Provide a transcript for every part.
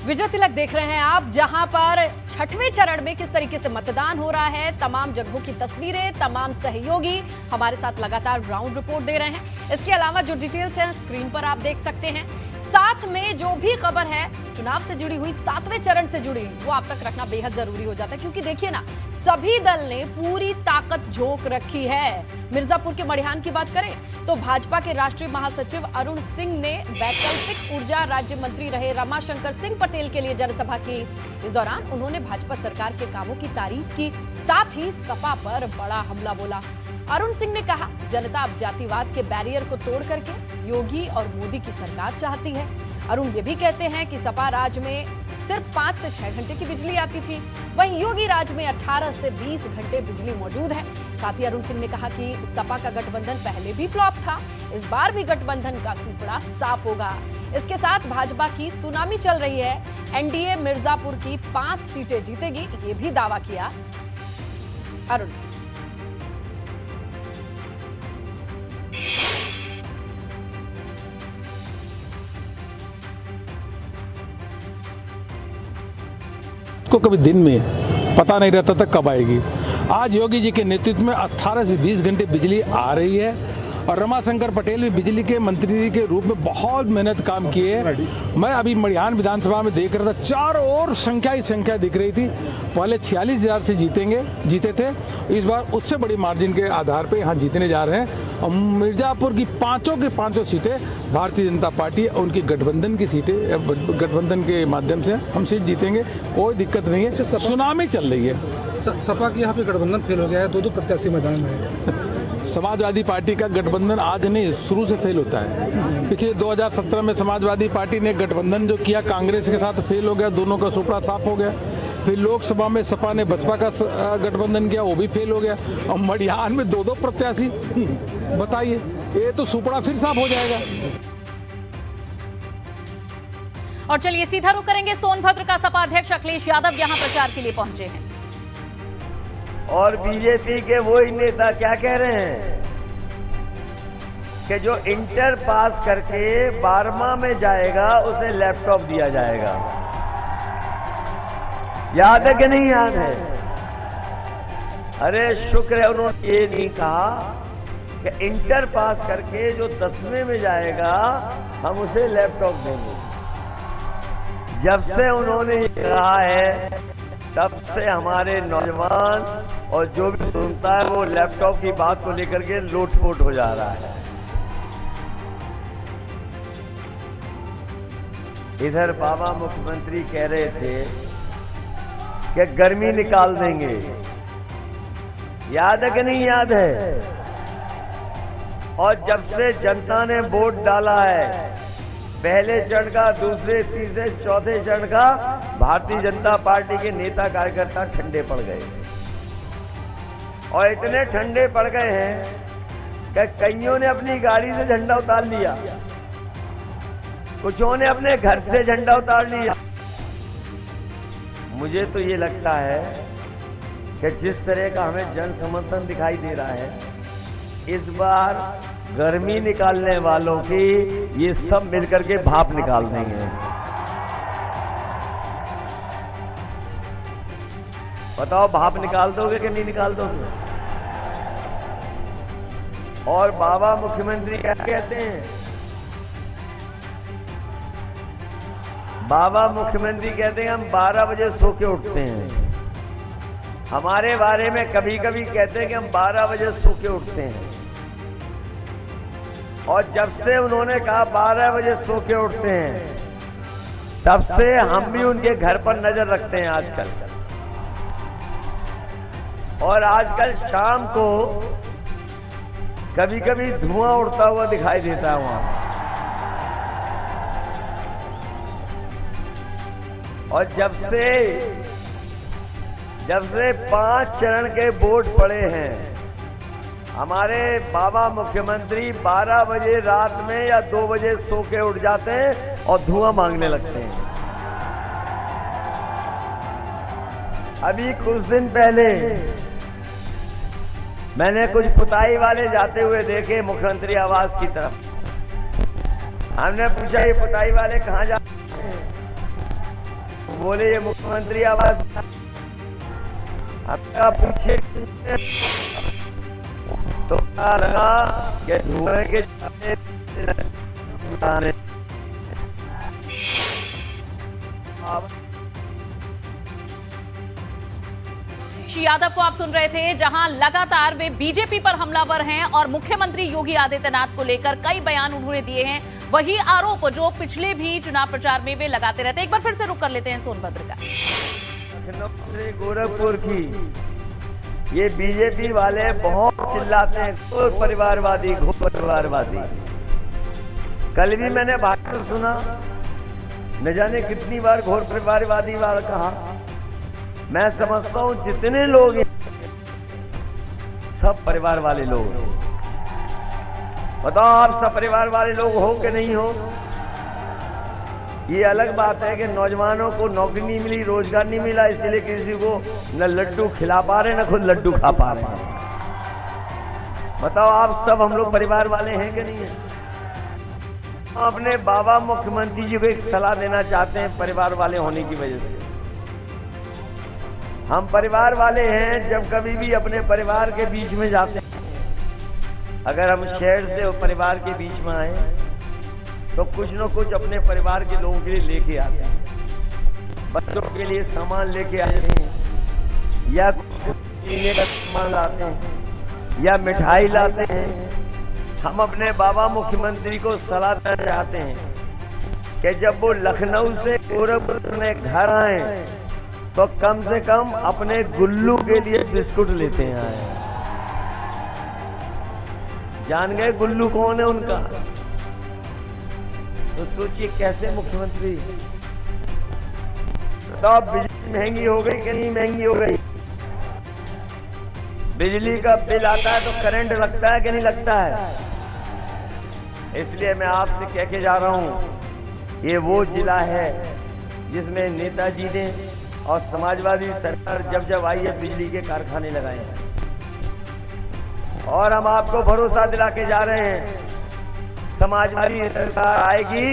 विजय तिलक देख रहे हैं आप, जहां पर छठवें चरण में किस तरीके से मतदान हो रहा है। तमाम जगहों की तस्वीरें, तमाम सहयोगी हमारे साथ लगातार ग्राउंड रिपोर्ट दे रहे हैं। इसके अलावा जो डिटेल्स हैं स्क्रीन पर आप देख सकते हैं। साथ में जो भी खबर है चुनाव से जुड़ी हुई, 7वें चरण से जुड़ी, वो आप तक रखना बेहद जरूरी हो जाता है, क्योंकि देखिए ना, सभी दल ने पूरी ताकत झोंक रखी है। मिर्जापुर के मड़िहान की बात करें तो भाजपा के राष्ट्रीय महासचिव अरुण सिंह ने वैकल्पिक ऊर्जा राज्य मंत्री रहे रमाशंकर सिंह पटेल के लिए जनसभा की। इस दौरान उन्होंने भाजपा सरकार के कामों की तारीफ की, साथ ही सपा पर बड़ा हमला बोला। अरुण सिंह ने कहा, जनता अब जातिवाद के बैरियर को तोड़ करके योगी और मोदी की सरकार चाहती है। अरुण ये भी कहते हैं कि सपा राज में सिर्फ 5 से 6 घंटे की बिजली आती थी, वहीं योगी राज में 18 से 20 घंटे बिजली मौजूद है। साथ ही अरुण सिंह ने कहा कि सपा का गठबंधन पहले भी फ्लॉप था, इस बार भी गठबंधन का सूपड़ा साफ होगा। इसके साथ भाजपा की सुनामी चल रही है, एनडीए मिर्जापुर की 5 सीटें जीतेगी, ये भी दावा किया अरुण। को कभी दिन में पता नहीं रहता था कब आएगी। आज योगी जी के नेतृत्व में 18 से 20 घंटे बिजली आ रही है और रमाशंकर पटेल भी बिजली के मंत्री के रूप में बहुत मेहनत काम किए। मैं अभी मड़िहान विधानसभा में देख रहा था, चारों ओर संख्या ही संख्या दिख रही थी। पहले 46,000 से जीते थे, इस बार उससे बड़ी मार्जिन के आधार पे यहाँ जीतने जा रहे हैं। और मिर्जापुर की पांचों के पांचों सीटें भारतीय जनता पार्टी और उनकी गठबंधन की सीटें, गठबंधन के माध्यम से हम सीट जीतेंगे, कोई दिक्कत नहीं है। सुनामी चल रही है। सपा की यहाँ पे गठबंधन फेल हो गया है, 2 प्रत्याशी मैदान में। समाजवादी पार्टी का गठबंधन आज नहीं, शुरू से फेल होता है। पिछले 2017 में समाजवादी पार्टी ने गठबंधन जो किया कांग्रेस के साथ फेल हो गया, दोनों का सुपड़ा साफ हो गया। फिर लोकसभा में सपा ने बसपा का गठबंधन किया, वो भी फेल हो गया। और मड़िहान में 2 प्रत्याशी, बताइए, ये तो सुपड़ा फिर साफ हो जाएगा। और चलिए सीधा रुख करेंगे, सोनभद्र का सपा अध्यक्ष अखिलेश यादव यहां प्रचार के लिए पहुंचे हैं। और बीजेपी के वही नेता क्या कह रहे हैं कि जो इंटर पास करके 12वां में जाएगा उसे लैपटॉप दिया जाएगा। याद है कि नहीं याद है? अरे शुक्र है उन्होंने ये नहीं कहा कि इंटर पास करके जो 10वें में जाएगा हम उसे लैपटॉप देंगे। जब से उन्होंने ये कहा है तब से हमारे नौजवान और जो भी सुनता है वो लैपटॉप की बात को लेकर के लोटपोट हो जा रहा है। इधर बाबा मुख्यमंत्री कह रहे थे कि गर्मी निकाल देंगे। याद है कि नहीं याद है? और जब से जनता ने वोट डाला है, पहले चरण का, दूसरे, तीसरे, चौथे चरण का, भारतीय जनता पार्टी के नेता कार्यकर्ता ठंडे पड़ गए। और इतने ठंडे पड़ गए हैं कि कईयों ने अपनी गाड़ी से झंडा उतार लिया, कुछों ने अपने घर से झंडा उतार लिया। मुझे तो ये लगता है कि जिस तरह का हमें जन समर्थन दिखाई दे रहा है, इस बार गर्मी निकालने वालों की ये सब मिलकर के भाप निकाल देंगे। बताओ, भाप निकाल दोगे कि नहीं निकाल दोगे? और बाबा मुख्यमंत्री क्या कहते हैं? बाबा मुख्यमंत्री कहते हैं हम 12 बजे सो के उठते हैं। हमारे बारे में कभी कभी कहते हैं कि हम 12 बजे सो के उठते हैं। और जब से उन्होंने कहा 12 बजे सो के उठते हैं, तब से हम भी उनके घर पर नजर रखते हैं आजकल। और आजकल शाम को कभी कभी धुआं उड़ता हुआ दिखाई देता है वहां। और जब से 5 चरण के वोट पड़े हैं, हमारे बाबा मुख्यमंत्री 12 बजे रात में या 2 बजे सो के उठ जाते हैं और धुआं मांगने लगते हैं। अभी कुछ दिन पहले मैंने कुछ पुताई वाले जाते हुए देखे मुख्यमंत्री आवास की तरफ। हमने पूछा ये पुताई वाले कहाँ जाते हैं? बोले ये मुख्यमंत्री आवास आपका पूछे तो क्या लगा कि धुएं के यादव को आप सुन रहे थे, जहां लगातार वे बीजेपी पर हमलावर हैं और मुख्यमंत्री योगी आदित्यनाथ को लेकर कई बयान उन्होंने दिए हैं। वही आरोप जो पिछले भी चुनाव प्रचार में वे लगाते रहते हैं। एक बार फिर से रुक कर लेते हैं सोनभद्र का। गोरखपुर की ये बीजेपी वाले बहुत चिल्लाते हैं, घोर परिवारवादी, घोर परिवारवादी। कल भी मैंने भाषण सुना, न जाने कितनी बार घोर परिवारवादी वाला कहा। मैं समझता हूं जितने लोग सब परिवार वाले लोग। बताओ आप सब परिवार वाले लोग हो कि नहीं हो? ये अलग बात है कि नौजवानों को नौकरी नहीं मिली, रोजगार नहीं मिला, इसलिए किसी को न लड्डू खिला पा रहे न खुद लड्डू खा पा रहे हैं। बताओ आप सब हम लोग परिवार वाले हैं कि नहीं है? अपने बाबा मुख्यमंत्री जी को एक सलाह देना चाहते हैं परिवार वाले होने की वजह से। हम परिवार वाले हैं, जब कभी भी अपने परिवार के बीच में जाते हैं, अगर हम शहर से परिवार के बीच में आए तो कुछ न कुछ अपने परिवार के लोगों के लिए लेके आते हैं। बच्चों के लिए सामान लेके आते हैं, या पीने का सामान लाते हैं, या मिठाई लाते हैं। हम अपने बाबा मुख्यमंत्री को सलाह देना चाहते हैं कि जब वो लखनऊ से गोरखपुर में घर आए तो कम से कम अपने गुल्लू के लिए बिस्कुट लेते हैं आए। जान गए गुल्लू कौन है उनका? तो सोचिए कैसे मुख्यमंत्री। तो अब बिजली महंगी हो गई कि नहीं महंगी हो गई? बिजली का बिल आता है तो करंट लगता है कि नहीं लगता है? इसलिए मैं आपसे कह के जा रहा हूं, ये वो जिला है जिसमें नेताजी ने और समाजवादी सरकार जब जब आई है बिजली के कारखाने लगाए हैं। और हम आपको भरोसा दिला के जा रहे हैं, समाजवादी सरकार आएगी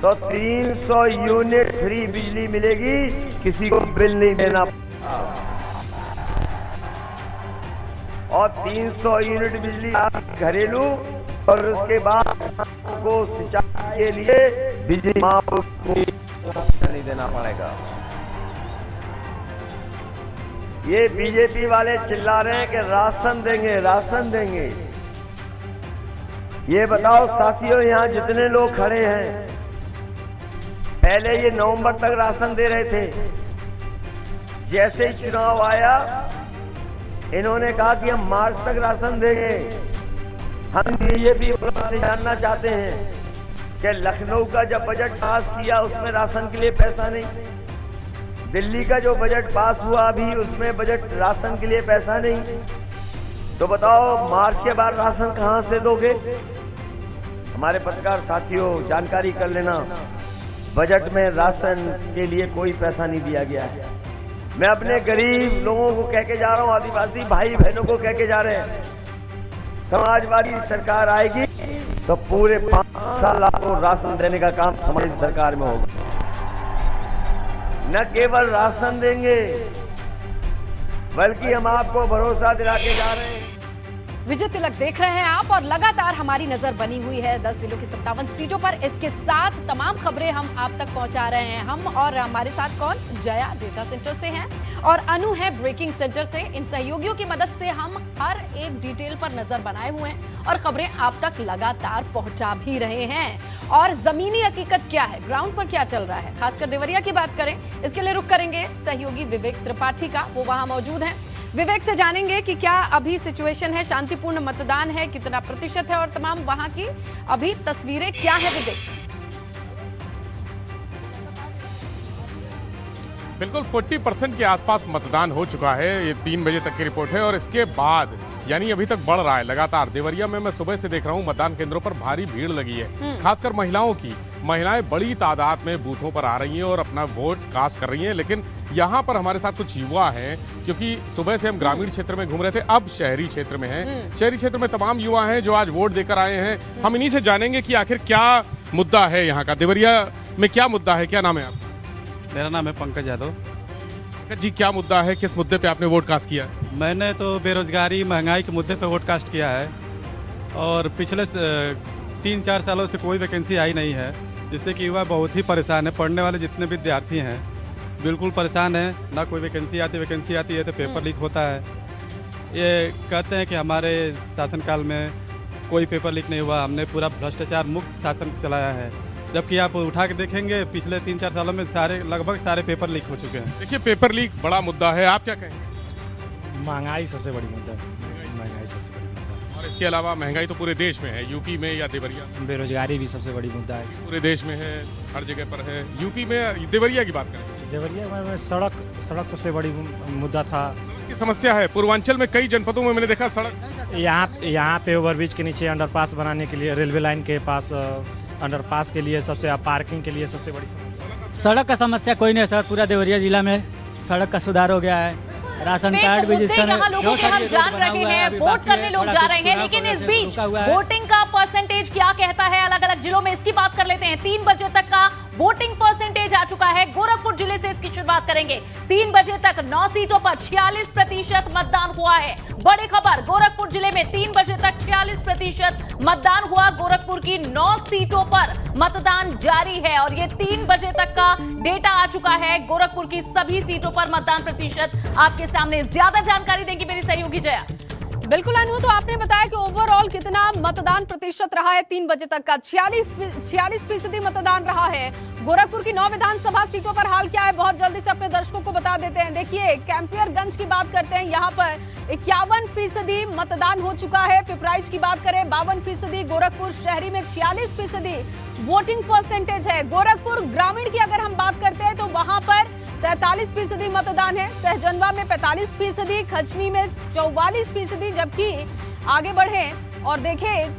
तो 300 यूनिट फ्री बिजली मिलेगी, किसी को बिल नहीं देना। और 300 यूनिट बिजली घरेलू, और उसके बाद को सिंचाई के लिए बिजली माफ नहीं देना पड़ेगा। ये बीजेपी वाले चिल्ला रहे हैं कि राशन देंगे, राशन देंगे। ये बताओ साथियों, यहाँ जितने लोग खड़े हैं, पहले ये नवंबर तक राशन दे रहे थे। जैसे ही चुनाव आया, इन्होंने कहा कि हम मार्च तक राशन देंगे। हम बीजेपी से जानना चाहते हैं कि लखनऊ का जब बजट पास किया उसमें राशन के लिए पैसा नहीं, दिल्ली का जो बजट पास हुआ अभी उसमें बजट राशन के लिए पैसा नहीं। तो बताओ मार्च के बाद राशन कहां से दोगे? हमारे पत्रकार साथियों जानकारी कर लेना, बजट में राशन के लिए कोई पैसा नहीं दिया गया है। मैं अपने गरीब लोगों को कह के जा रहा हूं, आदिवासी भाई बहनों को कह के जा रहे हैं, समाजवादी सरकार आएगी तो पूरे 5 साल आपको राशन देने का काम हमारी सरकार में होगा। न केवल राशन देंगे, बल्कि हम आपको भरोसा दिला के जा रहे हैं। विजय तिलक देख रहे हैं आप, और लगातार हमारी नजर बनी हुई है 10 जिलों की 57 सीटों पर। इसके साथ तमाम खबरें हम आप तक पहुंचा रहे हैं। हम और हमारे साथ कौन? जया डेटा सेंटर से हैं और अनु है ब्रेकिंग सेंटर से। इन सहयोगियों की मदद से हम हर एक डिटेल पर नजर बनाए हुए हैं और खबरें आप तक लगातार पहुंचा भी रहे हैं। और जमीनी हकीकत क्या है, ग्राउंड पर क्या चल रहा है, खासकर देवरिया की बात करें, इसके लिए रुख करेंगे सहयोगी विवेक त्रिपाठी का, वो वहां मौजूद हैं। विवेक से जानेंगे कि क्या अभी सिचुएशन है, शांतिपूर्ण मतदान है, कितना प्रतिशत है, और तमाम वहां की अभी तस्वीरें क्या है। विवेक, बिल्कुल 40% के आसपास मतदान हो चुका है, ये 3 बजे तक की रिपोर्ट है। और इसके बाद यानी अभी तक बढ़ रहा है लगातार। देवरिया में मैं सुबह से देख रहा हूँ मतदान केंद्रों पर भारी भीड़ लगी है, खासकर महिलाओं की। महिलाएं बड़ी तादाद में बूथों पर आ रही हैं और अपना वोट कास्ट कर रही हैं। लेकिन यहाँ पर हमारे साथ कुछ युवा हैं, क्योंकि सुबह से हम ग्रामीण क्षेत्र में घूम रहे थे, अब शहरी क्षेत्र में हैं। शहरी क्षेत्र में तमाम युवा हैं जो आज वोट देकर आए हैं। हम इन्हीं से जानेंगे कि आखिर क्या मुद्दा है यहाँ का, देवरिया में क्या मुद्दा है। क्या नाम है आपका? मेरा नाम है पंकज यादव। पंकज जी, क्या मुद्दा है, किस मुद्दे पे आपने वोट कास्ट किया है? मैंने तो बेरोजगारी महंगाई के मुद्दे पे वोट कास्ट किया है और पिछले 3-4 सालों से कोई वैकेंसी आई नहीं है, जिससे कि युवा बहुत ही परेशान है। पढ़ने वाले जितने विद्यार्थी हैं बिल्कुल परेशान हैं, ना कोई वैकेंसी आती है तो पेपर लीक होता है। ये कहते हैं कि हमारे शासनकाल में कोई पेपर लीक नहीं हुआ, हमने पूरा भ्रष्टाचार मुक्त शासन चलाया है, जबकि आप उठा के देखेंगे पिछले 3-4 सालों में लगभग सारे पेपर लीक हो चुके हैं। देखिए, पेपर लीक बड़ा मुद्दा है, आप क्या कहेंगे? महंगाई सबसे बड़ी मुद्दा है, महंगाई सबसे बड़ी मुद्दा है। और इसके अलावा महंगाई तो पूरे देश में है, यूपी में या देवरिया? बेरोजगारी भी सबसे बड़ी मुद्दा है, पूरे देश में है, हर जगह पर है। यूपी में देवरिया की बात करें, देवरिया में सड़क सबसे बड़ी मुद्दा था। की समस्या है। पूर्वांचल में कई जनपदों में मैंने देखा सड़क, यहाँ पे ओवरब्रिज के नीचे अंडरपास बनाने के लिए, रेलवे लाइन के पास अंडरपास के लिए सबसे, पार्किंग के लिए सबसे बड़ी समस्या। सड़क का समस्या कोई नहीं है सर, पूरा देवरिया जिला में सड़क का सुधार हो गया है। राशन कार्ड भी जिसका यहाँ लोगों के हम जान रहे हैं, वोट करने लोग जा रहे हैं, लेकिन इस बीच वोटिंग का परसेंटेज क्या कहता है अलग अलग जिलों में, इसकी बात कर लेते हैं। 3 बजे तक का वोटिंग परसेंटेज आ चुका है। गोरखपुर जिले से इसकी शुरुआत करेंगे। 3 बजे तक 9 सीटों पर 46% मतदान हुआ है। बड़ी खबर, गोरखपुर जिले में 3 बजे तक 46% मतदान हुआ। गोरखपुर की 9 सीटों पर मतदान जारी है और ये 3 बजे तक का डेटा आ चुका है। गोरखपुर की सभी सीटों पर मतदान प्रतिशत आपके सामने। ज्यादा जानकारी देंगी मेरी सहयोगी जया। बिल्कुल अनु, तो आपने बताया कि ओवरऑल कितना मतदान प्रतिशत रहा है 3 बजे तक का? 46% मतदान रहा है। गोरखपुर की 9 विधानसभा सीटों पर हाल क्या है, बहुत जल्दी से अपने दर्शकों को बता देते हैं। देखिए, कैंपियरगंज की बात करते हैं, यहाँ पर 51% मतदान हो चुका है। पिपराइच की बात करें 52%, गोरखपुर शहरी में 46% वोटिंग परसेंटेज है। गोरखपुर ग्रामीण की अगर हम बात करते हैं तो वहां पर 43% मतदान है। सहजनवा में 45%, खचनी में 44%, जबकि आगे बढ़े और देखें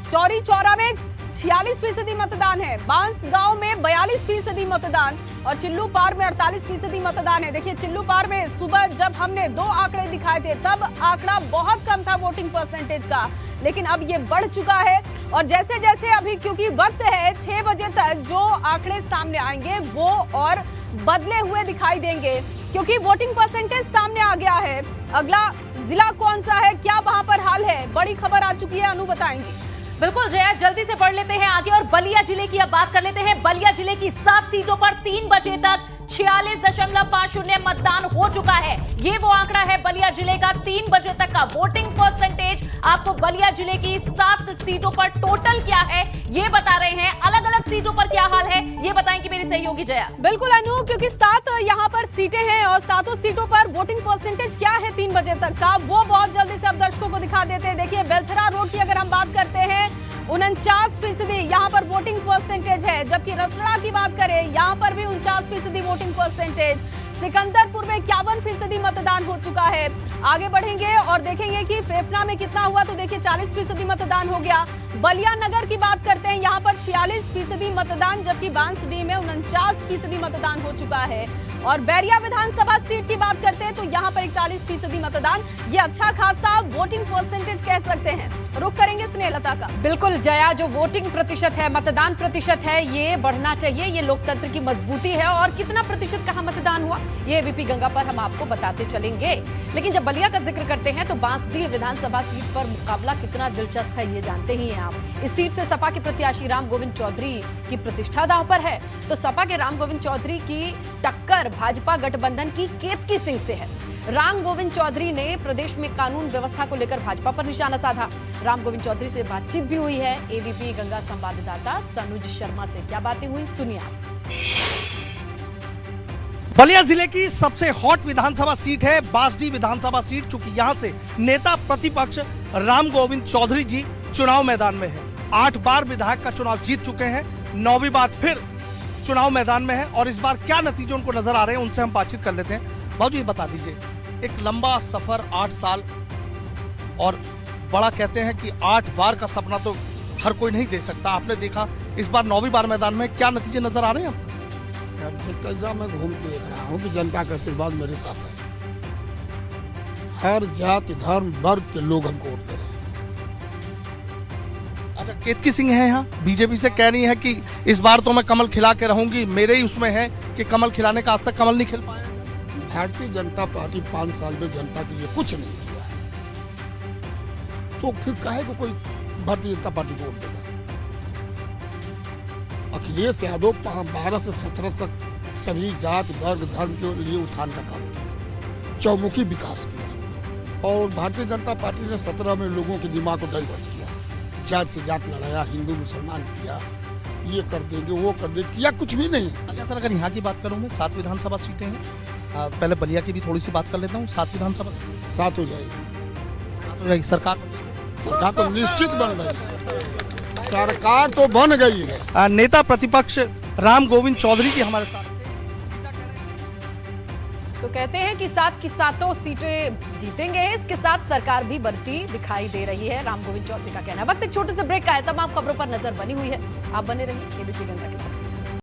चौरी चौरा में 46% मतदान है। बांसगांव में 42% मतदान और चिल्लू पार में 48% मतदान है। देखिए, चिल्लू पार में सुबह जब हमने 2 आंकड़े दिखाए थे तब आंकड़ा बहुत कम था वोटिंग परसेंटेज का, लेकिन अब ये बढ़ चुका है। और जैसे जैसे अभी क्योंकि वक्त है 6 बजे तक जो आंकड़े सामने आएंगे वो और बदले हुए दिखाई देंगे, क्योंकि वोटिंग परसेंटेज सामने आ गया है। अगला जिला कौन सा है, क्या वहां पर हाल है, बड़ी खबर आ चुकी है, अनु बताएंगे। बिल्कुल जया, जल्दी से पढ़ लेते हैं आगे और बलिया जिले की अब बात कर लेते हैं। बलिया जिले की 7 सीटों पर 3 बजे तक 46.50 मतदान हो चुका है। ये वो आंकड़ा है बलिया जिले का 3 बजे तक का वोटिंग परसेंटेज। आपको बलिया जिले की 7 सीटों पर टोटल क्या है ये बता रहे हैं। अलग अलग सीटों पर क्या हाल है ये बताएंगे मेरी सहयोगी जया। बिल्कुल अनु, क्योंकि 7 यहाँ पर सीटें हैं और 7 सीटों पर वोटिंग परसेंटेज क्या है 3 बजे तक का, वो बहुत जल्दी से अब दर्शकों को दिखा देते हैं। देखिए, बेलथरा रोड की अगर हम बात करते हैं 49% यहाँ पर वोटिंग परसेंटेज है, जबकि रसड़ा की बात करें यहाँ पर भी 49% वोटिंग परसेंटेज। सिकंदरपुर में 51% मतदान हो चुका है। आगे बढ़ेंगे और देखेंगे कि फेफना में कितना हुआ, तो देखिए 40% मतदान हो गया। बलिया नगर की बात करते हैं, यहाँ पर 46% मतदान, जबकि बांसडीह में 49% मतदान हो चुका है। और बैरिया विधानसभा सीट की बात करते हैं तो यहाँ पर 41% मतदान। ये अच्छा खासा वोटिंग परसेंटेज कह सकते हैं। रुक करेंगे स्नेहलता का। बिल्कुल जया, जो वोटिंग प्रतिशत है, मतदान प्रतिशत है, ये बढ़ना चाहिए, ये लोकतंत्र की मजबूती है। और कितना प्रतिशत कहाँ मतदान हुआ ये एबीपी गंगा पर हम आपको बताते चलेंगे। लेकिन जब बलिया का जिक्र करते हैं तो बांसडीह विधानसभा सीट पर मुकाबला कितना दिलचस्प है ये जानते ही हैं आप। इस सीट से सपा के प्रत्याशी राम गोविंद चौधरी की प्रतिष्ठा दांव पर है। तो सपा के राम गोविंद चौधरी की टक्कर भाजपा गठबंधन की केतकी सिंह से है। राम गोविंद चौधरी ने प्रदेश में कानून व्यवस्था को लेकर भाजपा पर निशाना साधा। राम गोविंद चौधरी से बातचीत भी हुई है एबीपी गंगा संवाददाता सनुज शर्मा से। क्या बातें हुई सुनिए आप। बलिया जिले की सबसे हॉट विधानसभा सीट है बांसडीह विधानसभा सीट, चूंकि यहां से नेता प्रतिपक्ष राम गोविंद चौधरी जी चुनाव मैदान में है। 8 बार विधायक का चुनाव जीत चुके हैं, 9वीं बार फिर चुनाव मैदान में है और इस बार क्या नतीजे उनको नजर आ रहे हैं उनसे हम बातचीत कर लेते हैं। बाबू जी बता दीजिए, एक लंबा सफर 8 साल और बड़ा कहते हैं कि 8 बार का सपना तो हर कोई नहीं दे सकता। आपने देखा इस बार 9वीं बार मैदान में, क्या नतीजे नजर आ रहे हैं आपको? जितना मैं घूम देख रहा हूँ कि जनता का आशीर्वाद मेरे साथ है। हर जाति धर्म वर्ग के लोग हमको वोट दे रहे हैं। अच्छा, केतकी सिंह है यहाँ बीजेपी से, कह रही है कि इस बार तो मैं कमल खिला के रहूंगी। मेरे ही उसमें है कि कमल खिलाने का आज तक कमल नहीं खिल पाया। भारतीय जनता पार्टी 5 साल में जनता के लिए कुछ नहीं किया है, तो फिर काहे को कोई भारतीय जनता पार्टी को वोट देगा? अखिलेश यादव 12 से 17 तक सभी जात वर्ग धर्म के लिए उत्थान का काम किया, चौमुखी विकास किया, और भारतीय जनता पार्टी ने 17 में लोगों के दिमाग को डाइवर्ट किया, जात से जात लड़ाया, हिंदू मुसलमान किया, ये कर देंगे वो कर देंगे, किया कुछ भी नहीं। अच्छा सर, अगर यहाँ की बात करूँ मैं, 7 विधानसभा सीटें हैं, पहले बलिया की भी थोड़ी सी बात कर लेता हूँ। 7 विधानसभा 7 हो जाएगी, 7 हो जाएगी। सरकार तो निश्चित बन रही है, सरकार तो बन गई है। नेता प्रतिपक्ष राम गोविंद चौधरी जी हमारे साथ तो कहते हैं कि 7 की 7 सीटें जीतेंगे, इसके साथ सरकार भी बढ़ती दिखाई दे रही है, राम गोविंद चौधरी का कहना है। वक्त एक छोटे से ब्रेक का है, तमाम खबरों पर नजर बनी हुई है, आप बने रहिए एबीपी गंगा के साथ।